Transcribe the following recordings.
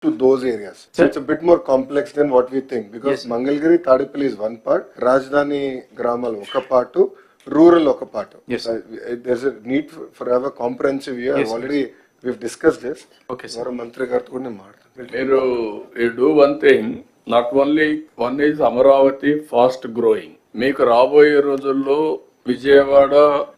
to those areas. So it's a bit more complex than what we think because Mangalgiri, Tadipalli is one part, Rajdhani Gramal oka part, rural oka part. Yes. There's a need for have a comprehensive view. We've discussed this. Okay, sir. Mantri gartho kunde You do one thing, not only one is Amaravati fast growing. మీకు రాబోయే రోజుల్లో విజయవాడ,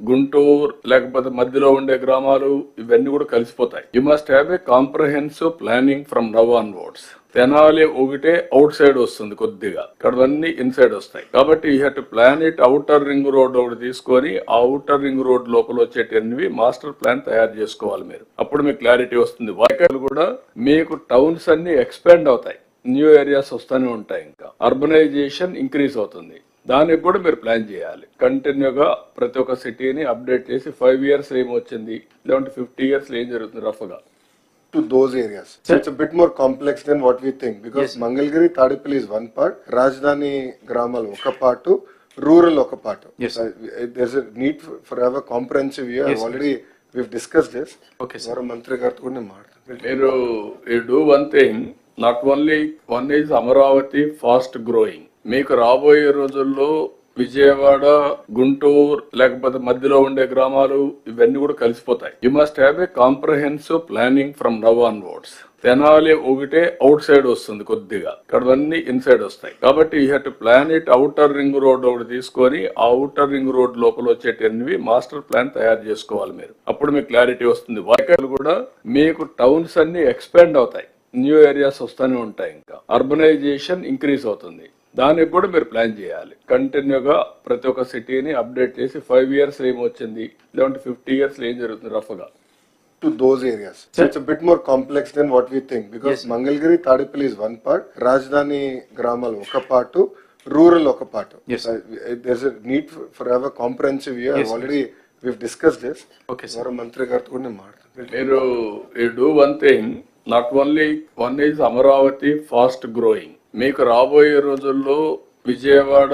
గుంటూరు లేకపోతే మధ్యలో ఉండే గ్రామాలు ఇవన్నీ కూడా కలిసిపోతాయి. You must have a comprehensive planning from now onwards. Tenali ఒకటే అవుట్ సైడ్ వస్తుంది కొద్దిగా, ఇక్కడవన్నీ ఇన్సైడ్ వస్తాయి. కాబట్టి you have to plan it. Outer ring road ఒకటి తీసుకొని ఆ అవుటర్ రింగ్ రోడ్ లోపల వచ్చేటన్ని మాస్టర్ ప్లాన్ తయారు చేసుకోవాలి మీరు. అప్పుడు మీకు క్లారిటీ వస్తుంది. వాయికాలు కూడా మీకు టౌన్స్ అన్ని ఎక్స్పాండ్ అవుతాయి, న్యూ ఏరియాస్ వస్తూనే ఉంటాయి, ఇంకా అర్బనైజేషన్ ఇంక్రీజ్ అవుతుంది. దానికి కూడా మీరు ప్లాన్ చేయాలి. కంటిన్యూగా ప్రతి ఒక్క సిటీని అప్డేట్ చేసి 5 years ఏమొచ్చింది, లేదంటే 50 years ఏం జరుగుతుంది రఫ్ గా. To those areas. So it's a bit more complex than what we think because Mangalgiri, Tadipalli is one part, Rajdhani Gramal oka part, rural oka part. Yes. There's a need for have a comprehensive view. We've discussed this. Okay, sir. Mantri gartho kunde You do one thing, not only one is Amaravati fast growing. మీకు రాబోయే రోజుల్లో విజయవాడ, గుంటూరు లేకపోతే మధ్యలో ఉండే గ్రామాలు ఇవన్నీ కూడా కలిసిపోతాయి. You must have a comprehensive planning from now onwards. Tenali ఒకటే అవుట్ సైడ్ వస్తుంది కొద్దిగా, ఇక్కడవన్నీ ఇన్సైడ్ వస్తాయి. కాబట్టి you have to plan it. Outer ring road ఒకటి తీసుకొని ఆ అవుటర్ రింగ్ రోడ్ లోపల వచ్చేటన్ని మాస్టర్ ప్లాన్ తయారు చేసుకోవాలి మీరు. అప్పుడు మీకు క్లారిటీ వస్తుంది. వాయికాలు కూడా మీకు టౌన్స్ అన్ని ఎక్స్పాండ్ అవుతాయి, న్యూ ఏరియాస్ వస్తూనే ఉంటాయి, ఇంకా అర్బనైజేషన్ ఇంక్రీజ్ అవుతుంది. దానికి కూడా మీరు ప్లాన్ చేయాలి. కంటిన్యూగా ప్రతి ఒక్క సిటీని అప్డేట్ చేసి 5 years ఏమొచ్చింది, లేదంటే 50 years ఏం జరుగుతుంది రఫ్ గా. To those areas. So it's a bit more complex than what we think because Mangalgiri, Tadipalli is one part, Rajdhani Gramal oka part, rural oka part. Yes. There's a need for have a comprehensive view. We've discussed this. Okay, sir. Mantri gartho kunde You do one thing, not only one is Amaravati fast growing. మీకు రాబోయే రోజుల్లో విజయవాడ,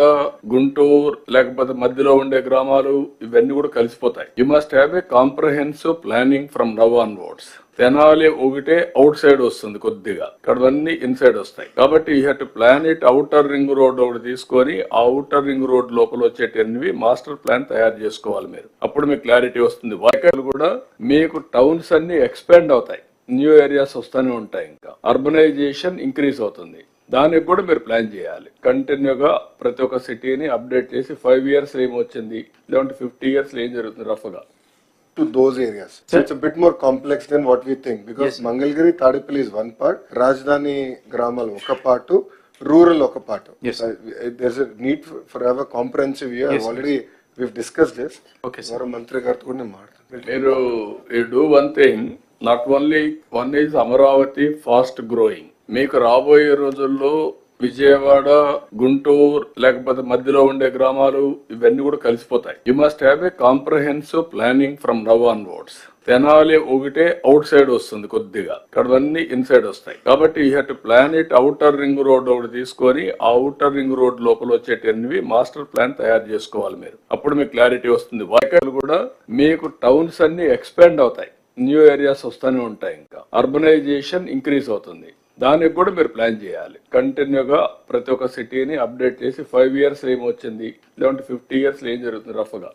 గుంటూరు లేకపోతే మధ్యలో ఉండే గ్రామాలు ఇవన్నీ కూడా కలిసిపోతాయి. You must have a comprehensive planning from now onwards. Tenali ఒకటే అవుట్ సైడ్ వస్తుంది కొద్దిగా, ఇక్కడవన్నీ ఇన్సైడ్ వస్తాయి. కాబట్టి you have to plan it. Outer ring road ఒకటి తీసుకొని ఆ అవుటర్ రింగ్ రోడ్ లోపల వచ్చేటన్ని మాస్టర్ ప్లాన్ తయారు చేసుకోవాలి మీరు. అప్పుడు మీకు క్లారిటీ వస్తుంది. వాయికాలు కూడా మీకు టౌన్స్ అన్ని ఎక్స్పాండ్ అవుతాయి, న్యూ ఏరియాస్ వస్తూనే ఉంటాయి, ఇంకా అర్బనైజేషన్ ఇంక్రీజ్ అవుతుంది. దానికి కూడా మీరు ప్లాన్ చేయాలి. కంటిన్యూగా ప్రతి ఒక్క సిటీని అప్డేట్ చేసి 5 years ఏమొచ్చింది, లేదంటే 50 years ఏం జరుగుతుంది రఫ్ గా. To those areas. So it's a bit more complex than what we think because Mangalgiri, Tadipalli is one part, Rajdhani Gramal oka part, rural oka part. Yes. There's a need for have a comprehensive view. We've discussed this. Okay, sir. Mantri gartho kunde You do one thing, not only one is Amaravati fast growing. మీకు రాబోయే రోజుల్లో విజయవాడ, గుంటూరు లేకపోతే మధ్యలో ఉండే గ్రామాలు ఇవన్నీ కూడా కలిసిపోతాయి. You must have a comprehensive planning from now onwards. Tenali ఒకటే అవుట్ సైడ్ వస్తుంది కొద్దిగా, ఇక్కడవన్నీ ఇన్సైడ్ వస్తాయి. కాబట్టి you have to plan it. Outer ring road ఒకటి తీసుకొని ఆ అవుటర్ రింగ్ రోడ్ లోపల వచ్చేటన్ని మాస్టర్ ప్లాన్ తయారు చేసుకోవాలి మీరు. అప్పుడు మీకు క్లారిటీ వస్తుంది. వాయికాలు కూడా మీకు టౌన్స్ అన్ని ఎక్స్పాండ్ అవుతాయి, న్యూ ఏరియాస్ వస్తూనే ఉంటాయి, ఇంకా అర్బనైజేషన్ ఇంక్రీజ్ అవుతుంది. దానికి కూడా మీరు ప్లాన్ చేయాలి. కంటిన్యూగా ప్రతి ఒక్క సిటీని అప్డేట్ చేసి 5 years ఏమొచ్చింది, లేదంటే 50 years ఏం జరుగుతుంది రఫ్ గా.